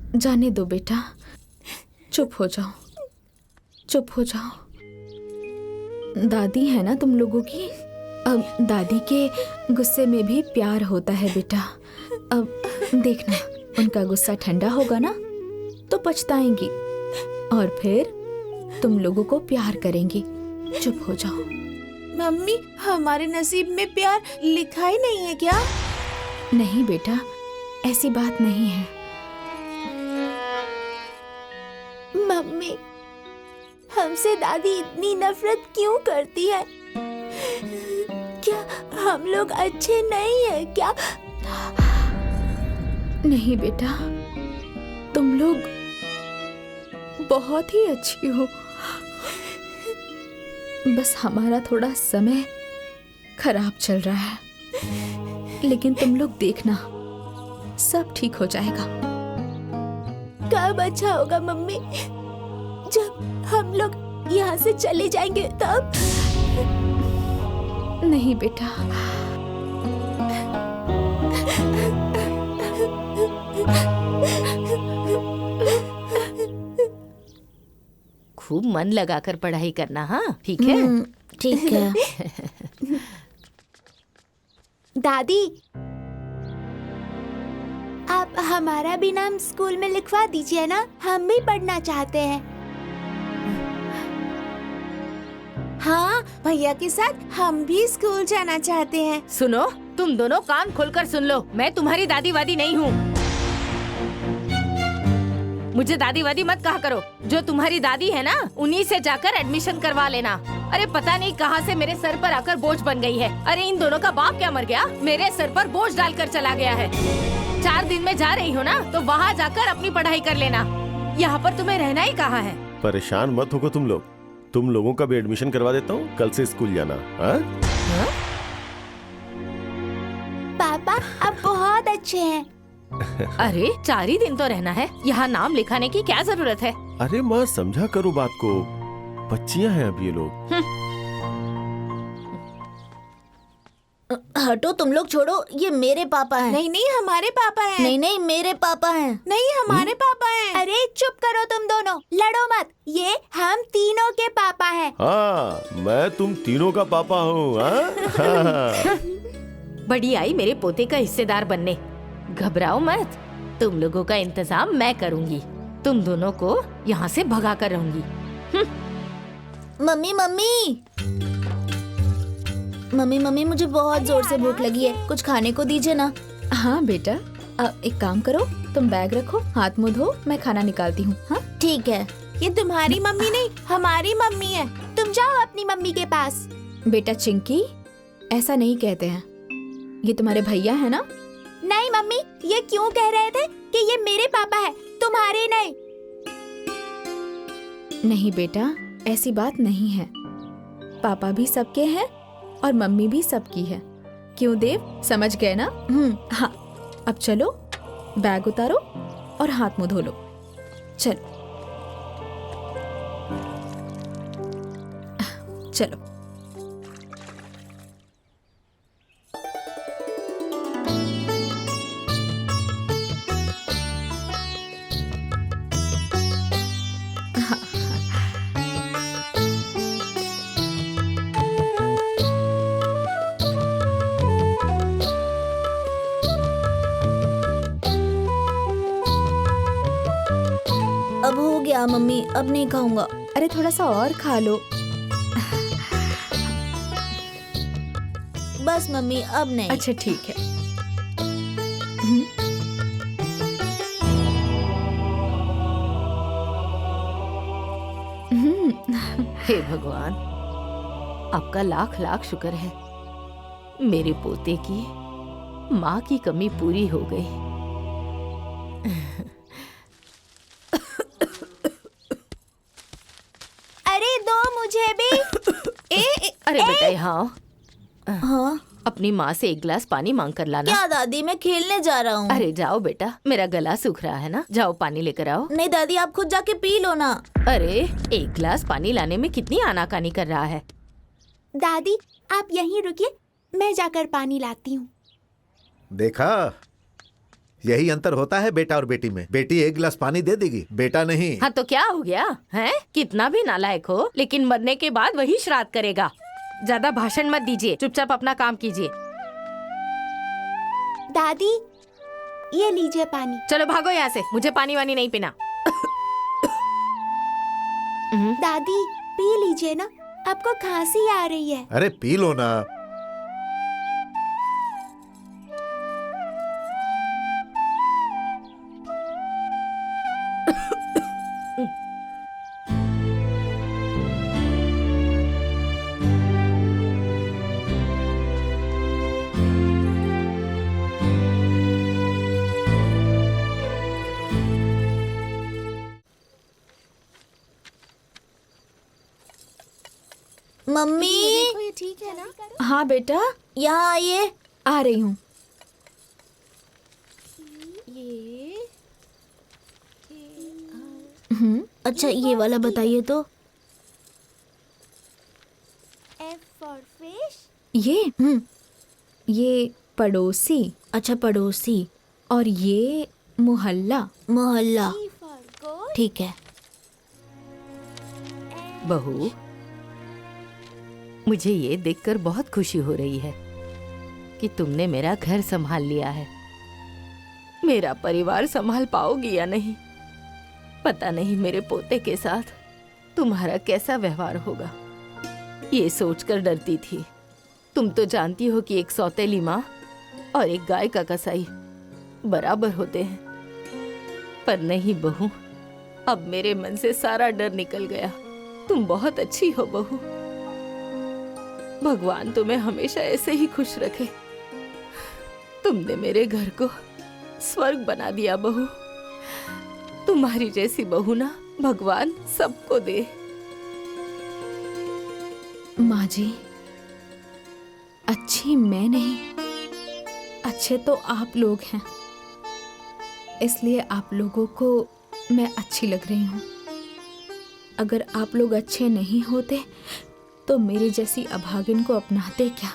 जाने दो बेटा, चुप हो जाओ, चुप हो जाओ। दादी है ना तुम लोगों की, अब दादी के गुस्से में भी प्यार होता है बेटा। अब देखना, उनका गुस्सा ठंडा होगा ना तो पछताएंगी और फिर तुम लोगों को प्यार करेंगी। चुप हो जाओ। मम्मी, हमारे नसीब में प्यार लिखा ही नहीं है क्या? नहीं बेटा, ऐसी बात नहीं है। मम्मी, हमसे दादी इतनी नफरत क्यों करती है? क्या हम लोग अच्छे नहीं हैं क्या? नहीं बेटा, तुम लोग बहुत ही अच्छी हो। बस हमारा थोड़ा समय खराब चल रहा है, लेकिन तुम लोग देखना, सब ठीक हो जाएगा। कब अच्छा होगा मम्मी? जब हम लोग यहाँ से चले जाएंगे तब? नहीं बेटा, खूब मन लगाकर पढ़ाई करना। हाँ ठीक है? ठीक है। दादी, आप हमारा भी नाम स्कूल में लिखवा दीजिए ना, हम भी पढ़ना चाहते हैं। हाँ, भैया के साथ हम भी स्कूल जाना चाहते हैं। सुनो, तुम दोनों कान खोलकर सुन लो, मैं तुम्हारी दादी वादी नहीं हूँ। मुझे दादी वादी मत कहा करो। जो तुम्हारी दादी है ना, उन्हीं से जाकर एडमिशन करवा लेना। अरे पता नहीं कहाँ से मेरे सर पर आकर बोझ बन गई है। अरे इन दोनों का बाप क्या मर गया, मेरे सर पर बोझ डालकर चला गया है। 4 दिन में जा रही हो ना, तो वहाँ जाकर अपनी पढ़ाई कर लेना। यहाँ पर तुम्हें रहना ही कहाँ है। परेशान मत होगा तुम लोग, तुम लोगों का भी एडमिशन करवा देता हूँ, कल से स्कूल जाना। हाँ? पापा, आप बहुत अच्छे हैं। अरे 4 ही दिन तो रहना है, यहाँ नाम लिखाने की क्या जरूरत है? अरे माँ, समझा करो बात को, बच्चियां हैं अब ये लोग। हटो तुम लोग, छोड़ो, ये मेरे पापा हैं। नहीं नहीं, हमारे पापा हैं। नहीं नहीं, मेरे पापा हैं। नहीं, हमारे पापा हैं। अरे चुप करो तुम दोनों, लड़ो मत। ये हम तीनों के पापा हैं। हाँ, मैं तुम तीनों का पापा हूँ। हाँ? बड़ी आई मेरे पोते का हिस्सेदार बनने। घबराओ मत, तुम लोगों का इंतजाम मैं करूंगी। तुम दोनों को यहाँ से भगा कर रहूंगी। मम्मी मम्मी मम्मी मम्मी, मुझे बहुत जोर से भूख लगी है, कुछ खाने को दीजिए ना। हाँ बेटा, अब एक काम करो, तुम बैग रखो, हाथ मुंह धो, मैं खाना निकालती हूँ। हाँ ठीक है। ये तुम्हारी मम्मी नहीं, हमारी मम्मी है। तुम जाओ अपनी मम्मी के पास। बेटा चिंकी, ऐसा नहीं कहते हैं, ये तुम्हारे भैया है ना। नहीं मम्मी, ये क्यों कह रहे थे कि ये मेरे पापा है, तुम्हारे नहीं? नहीं बेटा, ऐसी बात नहीं है, पापा भी सबके हैं और मम्मी भी सबकी है। क्यों देव, समझ गए ना? हाँ, अब चलो, बैग उतारो और हाथ मुंह धो लो। चलो चलो। अब हो गया मम्मी, अब नहीं खाऊंगा। अरे थोड़ा सा और खा लो। बस मम्मी, अब नहीं। अच्छा ठीक है। हे भगवान, आपका लाख लाख शुक्र है, मेरे पोते की माँ की कमी पूरी हो गई। अरे दो मुझे भी। अरे बेटा यहाँ आओ। हाँ अपनी माँ से 1 गिलास पानी मांग कर लाना। क्या दादी, मैं खेलने जा रहा हूँ। अरे जाओ बेटा, मेरा गला सूख रहा है ना, जाओ पानी लेकर आओ। नहीं दादी, आप खुद जाके पी लो ना। अरे 1 गिलास पानी लाने में कितनी आनाकानी कर रहा है। दादी, आप यहीं रुकिए, मैं जाकर पानी लाती हूँ। देखा, यही अंतर होता है बेटा और बेटी में। बेटी 1 गिलास पानी दे देगी, बेटा नहीं। हाँ तो क्या हो गया है? कितना भी नालायक हो, लेकिन मरने के बाद वही श्राद्ध करेगा। ज्यादा भाषण मत दीजिए, चुपचाप अपना काम कीजिए। दादी ये लीजिए पानी। चलो भागो यहाँ से, मुझे पानी वानी नहीं पीना। दादी पी लीजिए ना, आपको खांसी आ रही है। अरे पी लो ना। मम्मी ये ठीक है ना? हाँ बेटा, यहाँ आइए। आ रही हूँ। ये अच्छा ये वाला बताइए तो। F for fish, ये पड़ोसी अच्छा पड़ोसी। और ये मोहल्ला। मोहल्ला, G for goat, ठीक है। बहू, मुझे ये देखकर बहुत खुशी हो रही है कि तुमने मेरा घर संभाल लिया है। मेरा परिवार संभाल पाओगी या नहीं पता नहीं। मेरे पोते के साथ तुम्हारा कैसा व्यवहार होगा, ये सोचकर डरती थी। तुम तो जानती हो कि एक सौतेली माँ और एक गाय का कसाई बराबर होते हैं। पर नहीं बहू, अब मेरे मन से सारा डर निकल गया। तुम बहुत अच्छी हो बहू। भगवान तुम्हें हमेशा ऐसे ही खुश रखे। तुमने मेरे घर को स्वर्ग बना दिया बहू। तुम्हारी जैसी बहू ना भगवान सबको दे। माँ जी, अच्छी मैं नहीं, अच्छे तो आप लोग हैं, इसलिए आप लोगों को मैं अच्छी लग रही हूँ। अगर आप लोग अच्छे नहीं होते तो मेरे जैसी अभागिन को अपनाते क्या,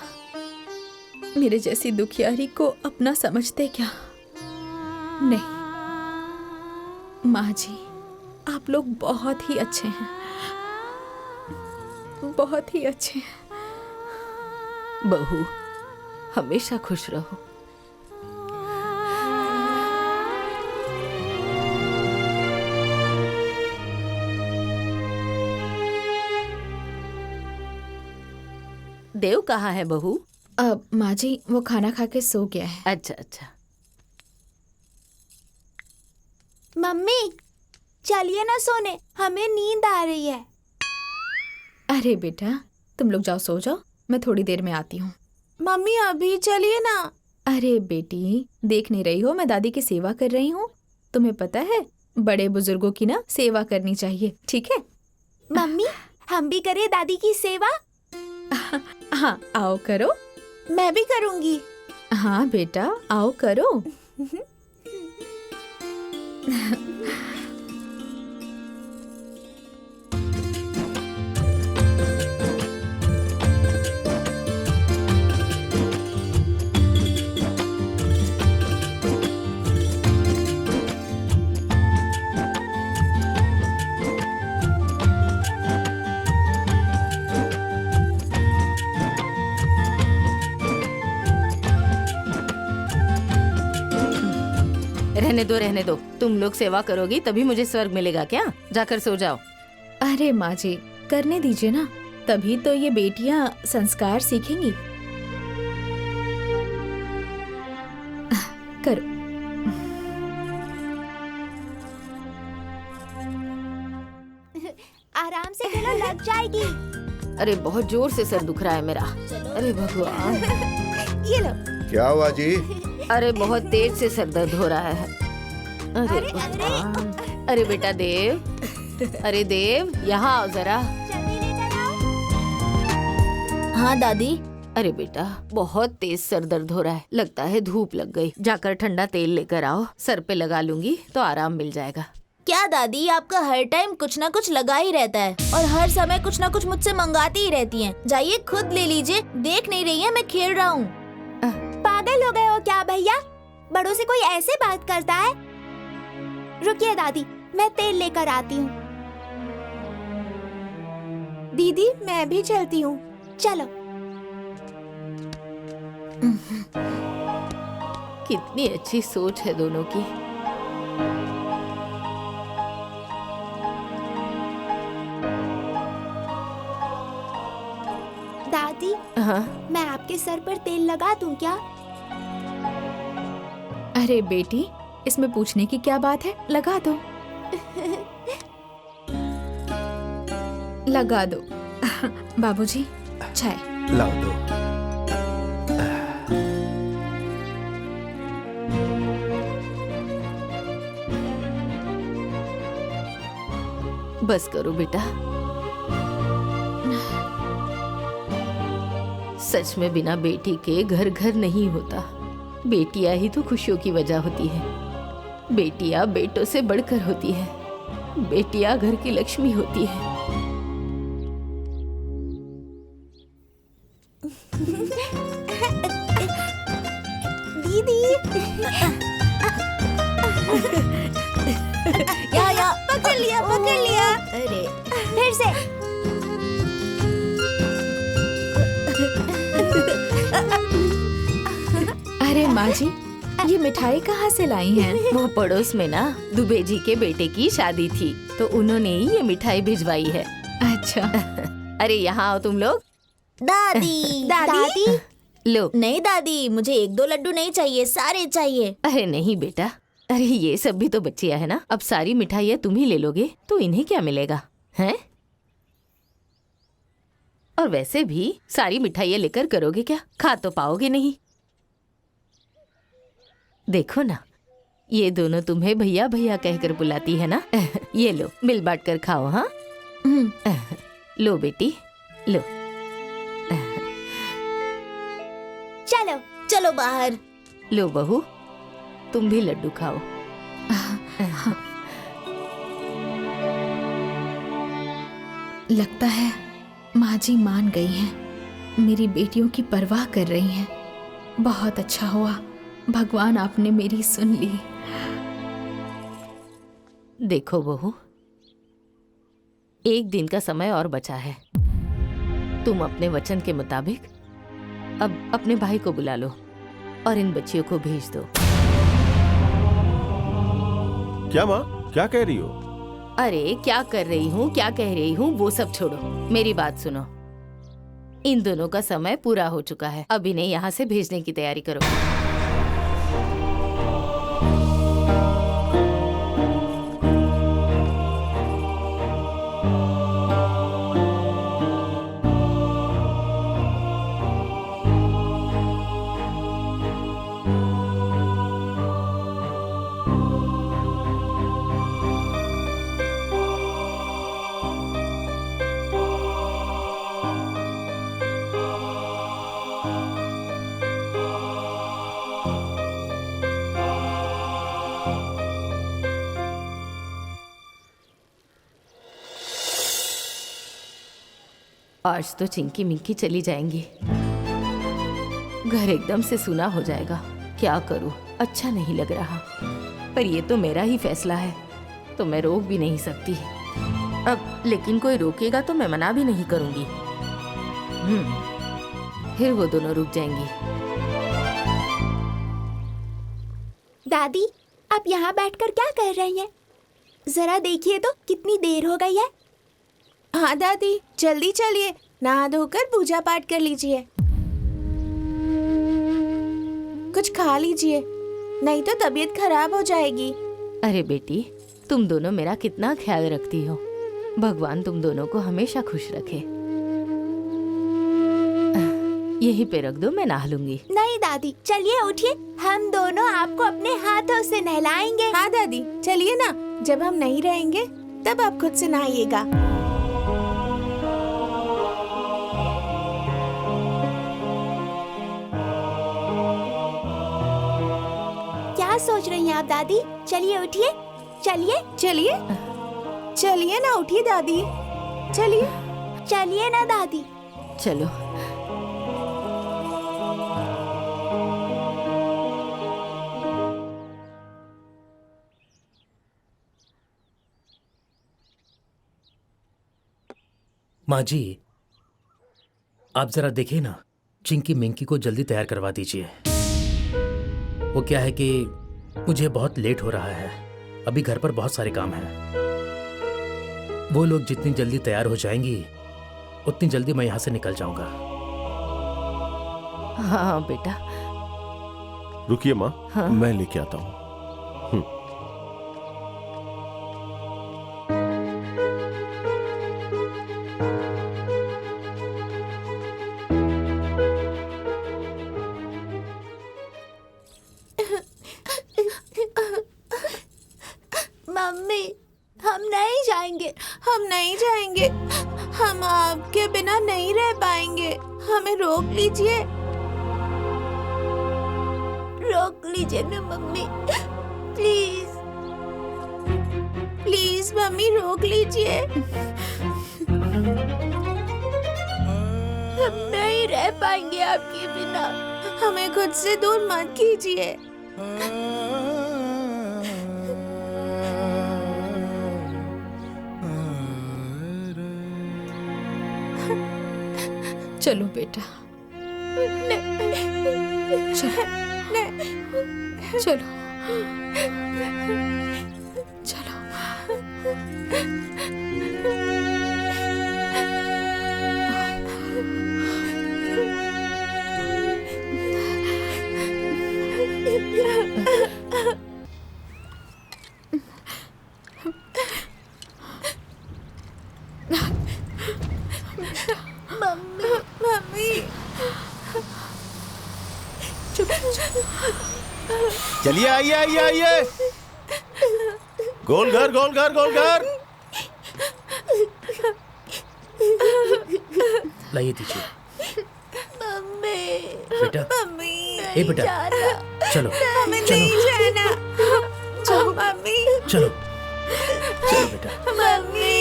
मेरे जैसी दुखियारी को अपना समझते क्या? नहीं माँ जी, आप लोग बहुत ही अच्छे हैं, बहुत ही अच्छे हैं। बहू, हमेशा खुश रहो। देव कहाँ है बहू? माँ जी, वो खाना खा के सो गया है। अच्छा अच्छा। मम्मी चलिए ना सोने, हमें नींद आ रही है। अरे बेटा, तुम लोग जाओ सो जाओ, मैं थोड़ी देर में आती हूँ। मम्मी अभी चलिए ना। अरे बेटी, देख नहीं रही हो मैं दादी की सेवा कर रही हूँ? तुम्हें पता है बड़े बुजुर्गों की ना सेवा करनी चाहिए, ठीक है? मम्मी हम भी करें दादी की सेवा? हाँ आओ करो। मैं भी करूंगी। हाँ बेटा आओ करो। रहने दो। तुम लोग सेवा करोगी तभी मुझे स्वर्ग मिलेगा क्या? जाकर सो जाओ। अरे माँ जी, करने दीजिए ना, तभी तो ये बेटियां संस्कार सीखेंगी। करो। आराम से खेलो, लग जाएगी। अरे बहुत जोर से सर दुख रहा है मेरा। अरे भगवान। ये लो। क्या हुआ जी? अरे बहुत तेज से सर दर्द हो रहा है। अरे भगवान। अरे बेटा देव, अरे देव यहाँ आओ जरा। जल्दी लेकर आओ। हाँ दादी। अरे बेटा बहुत तेज सर दर्द हो रहा है, लगता है धूप लग गई। जाकर ठंडा तेल लेकर आओ, सर पे लगा लूंगी तो आराम मिल जाएगा। क्या दादी, आपका हर टाइम कुछ ना कुछ लगा ही रहता है और हर समय कुछ ना कुछ मुझसे मंगाती ही रहती हैं। जाइए खुद ले लीजिए, देख नहीं रही है मैं खेल रहा हूँ। पागल हो गए हो क्या भैया? बड़ों से कोई ऐसे बात करता है? रुकिए दादी, मैं तेल लेकर आती हूँ। दीदी मैं भी चलती हूँ, चलो। कितनी अच्छी सोच है दोनों की। दादी, हाँ, मैं आपके सर पर तेल लगा दूं क्या? अरे बेटी, इसमें पूछने की क्या बात है, लगा दो। लगा दो। बाबूजी, चाय। लाओ दो। बस करो बेटा। सच में बिना बेटी के घर घर नहीं होता। बेटियां ही तो खुशियों की वजह होती है। बेटियां बेटों से बढ़कर होती है। बेटियां घर की लक्ष्मी होती है। दीदी या पकड़ लिया, पकड़ लिया। अरे फिर से। अरे माँ जी, ये मिठाई कहाँ से लाई हैं? वो पड़ोस में ना दुबे जी के बेटे की शादी थी, तो उन्होंने ही ये मिठाई भिजवाई है। अच्छा। अरे यहाँ आओ तुम लोग। दादी दादी? लो। नहीं दादी, मुझे 1-2 लड्डू नहीं चाहिए, सारे चाहिए। अरे नहीं बेटा, अरे ये सब भी तो बच्चियां है ना। अब सारी मिठाइयाँ तुम ही ले लोगे तो इन्हें क्या मिलेगा, हैं? और वैसे भी सारी मिठाइयाँ लेकर करोगे क्या? खा तो पाओगे नहीं। देखो ना, ये दोनों तुम्हें भैया भैया कहकर बुलाती है ना। ये लो, मिल बांट कर खाओ। हाँ, लो बेटी, लो। चलो चलो बाहर। लो बहू, तुम भी लड्डू खाओ। लगता है माँ जी मान गई हैं, मेरी बेटियों की परवाह कर रही हैं। बहुत अच्छा हुआ, भगवान आपने मेरी सुन ली। देखो बहू, 1 दिन का समय और बचा है। तुम अपने वचन के मुताबिक अब अपने भाई को बुला लो और इन बच्चियों को भेज दो। क्या माँ, क्या कह रही हो? अरे क्या कर रही हूँ, क्या कह रही हूँ, वो सब छोड़ो, मेरी बात सुनो। इन दोनों का समय पूरा हो चुका है, अब इन्हें यहाँ से भेजने की तैयारी करो। आज तो चिंकी मिंकी चली जाएंगी, घर एकदम से सूना हो जाएगा। क्या करूं, अच्छा नहीं लग रहा, पर ये तो मेरा ही फैसला है, तो मैं रोक भी नहीं सकती। अब लेकिन कोई रोकेगा तो मैं मना भी नहीं करूंगी। फिर वो दोनों रुक जाएंगी। दादी, आप यहाँ बैठकर क्या कर रही हैं? जरा देखिए तो कितनी देर हो गई है। हाँ दादी, जल्दी चलिए, नहा धोकर पूजा पाठ कर लीजिए। कुछ खा लीजिए, नहीं तो तबीयत खराब हो जाएगी। अरे बेटी, तुम दोनों मेरा कितना ख्याल रखती हो। भगवान तुम दोनों को हमेशा खुश रखे। यहीं पे रख दो, मैं नहा लूंगी। नहीं दादी, चलिए उठिए, हम दोनों आपको अपने हाथों से नहलाएंगे। हाँ दादी, चलिए ना, जब हम नहीं रहेंगे तब आप खुद से नहाइएगा। क्या सोच रही हैं आप दादी? चलिए उठिए, चलिए चलिए चलिए ना, उठिए दादी, चलिए चलिए ना दादी। चलो। माँ जी, आप जरा देखिए ना, चिंकी मिंकी को जल्दी तैयार करवा दीजिए। वो क्या है कि मुझे बहुत लेट हो रहा है, अभी घर पर बहुत सारे काम हैं। वो लोग जितनी जल्दी तैयार हो जाएंगी उतनी जल्दी मैं यहाँ से निकल जाऊंगा। हाँ बेटा। रुकिए माँ, हाँ? मैं लेके आता हूँ। मम्मी, हम नहीं जाएंगे, हम नहीं जाएंगे। हम आपके बिना नहीं रह पाएंगे। हमें रोक लीजिए, रोक लीजिए ना मम्मी, प्लीज प्लीज मम्मी रोक लीजिए। हम नहीं रह पाएंगे आपके बिना। हमें खुद से दूर मत कीजिए। चलो बेटा, चलो चलो चलो। मम्मी, चलिए, आइए आइए आइए। गोलघर गोलघर गोलघर। लाइए दीजिए मम्मी, बेटा। मम्मी ए बेटा, चलो हमें चलो नहीं जाना। मम्मी, चलो चलो बेटा। मम्मी,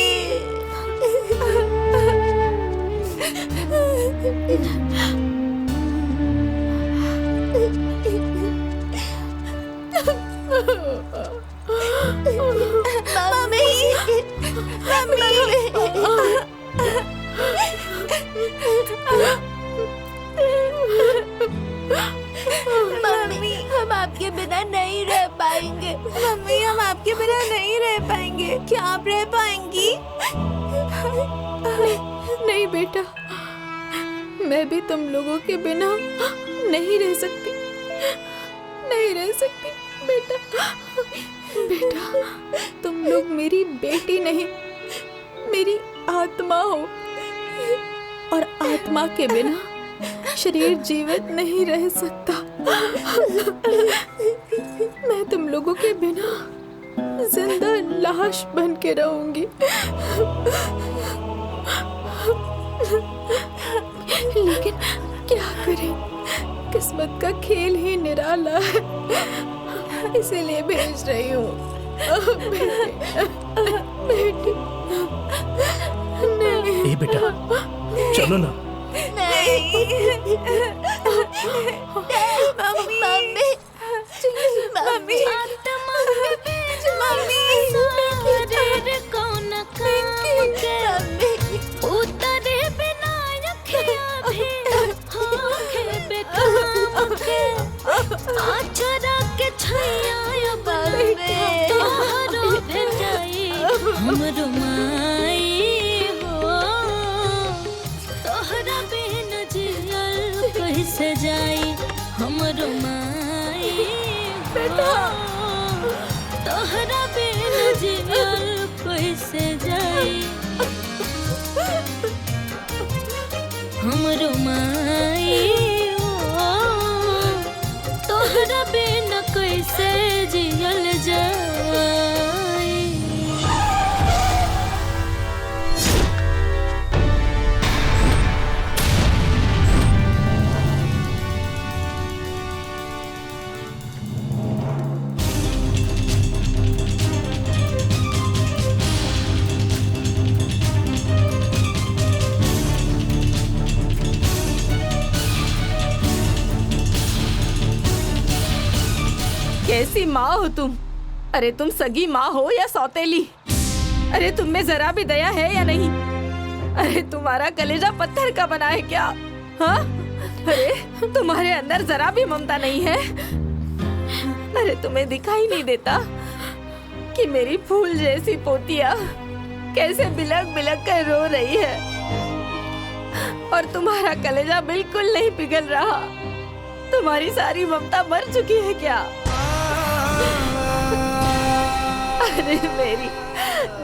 मम्मी, मम्मी, हम आपके बिना नहीं रह पाएंगे। मम्मी, हम आपके बिना नहीं रह पाएंगे। क्या आप रह पाएंगी? नहीं बेटा, मैं भी तुम लोगों के बिना नहीं रह सकती, नहीं रह सकती बेटा। बेटा, तुम लोग मेरी बेटी नहीं, मेरी आत्मा हो, और आत्मा के बिना शरीर जीवित नहीं रह सकता। मैं तुम लोगों के बिना जिंदा लाश बन के रहूंगी। लेकिन क्या करें, किस्मत का खेल ही निराला है, इसीलिए भेज रही हूँ। बेटी, नहीं। ए बेटा, चलो ना। नहीं, मम्मी, मम्मी, मम्मी, हमरो माई हो, तोहरा बिन जियल कैसे जाई। हमरो माई बेटा, तोहरा बिन जियल कैसे जाई। हमरो माई हो, तोहरा बिन कैसे जियल जाई। कैसी माँ हो तुम? अरे तुम सगी माँ हो या सौतेली? अरे तुम में जरा भी दया है या नहीं? अरे तुम्हारा कलेजा पत्थर का बना है क्या? हाँ? अरे तुम्हारे अंदर जरा भी ममता नहीं है? अरे तुम्हें दिखाई नहीं देता कि मेरी फूल जैसी पोतिया कैसे बिलक बिलक कर रो रही है और तुम्हारा कलेजा बिल्कुल नहीं पिघल रहा? तुम्हारी सारी ममता मर चुकी है क्या? अरे मेरी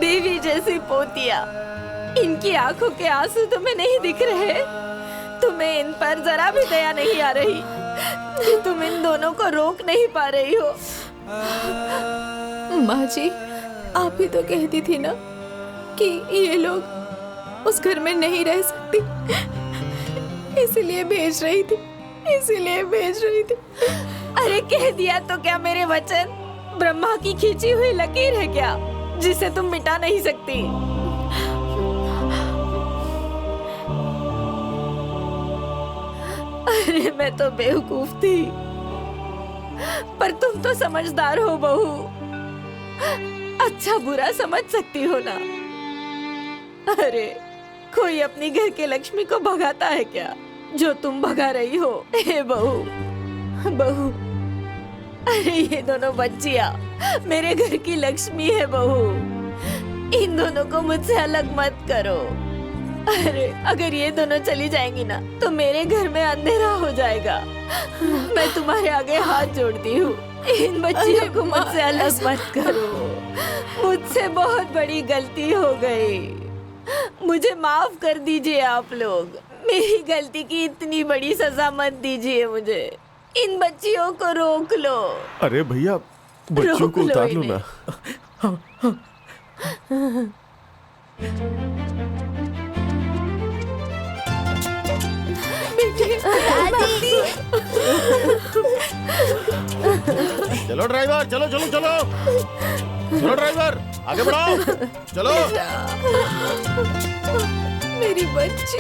देवी जैसी पोतिया, इनकी आंखों के आंसू तुम्हें नहीं दिख रहे? तुम्हें इन पर जरा भी दया नहीं आ रही कि तुम इन दोनों को रोक नहीं पा रही हो? माँ जी, आप ही तो कहती थी ना कि ये लोग उस घर में नहीं रह सकती, इसीलिए भेज रही थी। अरे कह दिया तो क्या मेरे वचन ब्रह्मा की खींची हुई लकीर है क्या, जिसे तुम मिटा नहीं सकती? अरे मैं तो बेवकूफ थी, पर तुम तो समझदार हो बहू, अच्छा बुरा समझ सकती हो ना। अरे कोई अपनी घर के लक्ष्मी को भगाता है क्या जो तुम भगा रही हो? हे बहू, अरे ये दोनों बच्चियां मेरे घर की लक्ष्मी है बहू, इन दोनों को मुझसे अलग मत करो। अरे अगर ये दोनों चली जाएंगी ना तो मेरे घर में अंधेरा हो जाएगा। मैं तुम्हारे आगे हाथ जोड़ती हूँ, इन बच्चियों को मुझसे अलग मत करो। मुझसे बहुत बड़ी गलती हो गई, मुझे माफ कर दीजिए आप लोग। मेरी गलती की इतनी बड़ी सजा मत दीजिए मुझे। इन बच्चियों को रोक लो। अरे भैया, बच्चों रोक को लो उतार लो इन्हें। ना। चलो ड्राइवर, चलो चलो चलो चलो ड्राइवर, आगे बढ़ाओ, चलो। मेरी बच्ची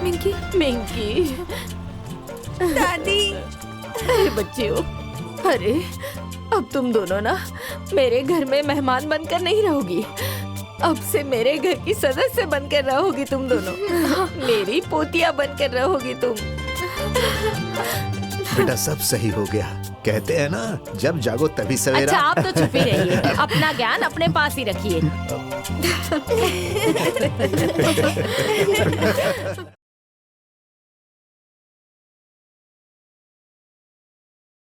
मिंकी, मिंकी, दादी, अरे बच्चियों, अरे अब तुम दोनों ना मेरे घर में मेहमान बनकर नहीं रहोगी, अब से मेरे घर की सदस्य बनकर रहोगी तुम दोनों। मेरी पोतिया बनकर रहोगी तुम। बेटा सब सही हो गया, कहते हैं ना जब जागो तभी अच्छा सवेरा। आप तो चुप ही रहिए, अपना ज्ञान अपने पास ही रखिए।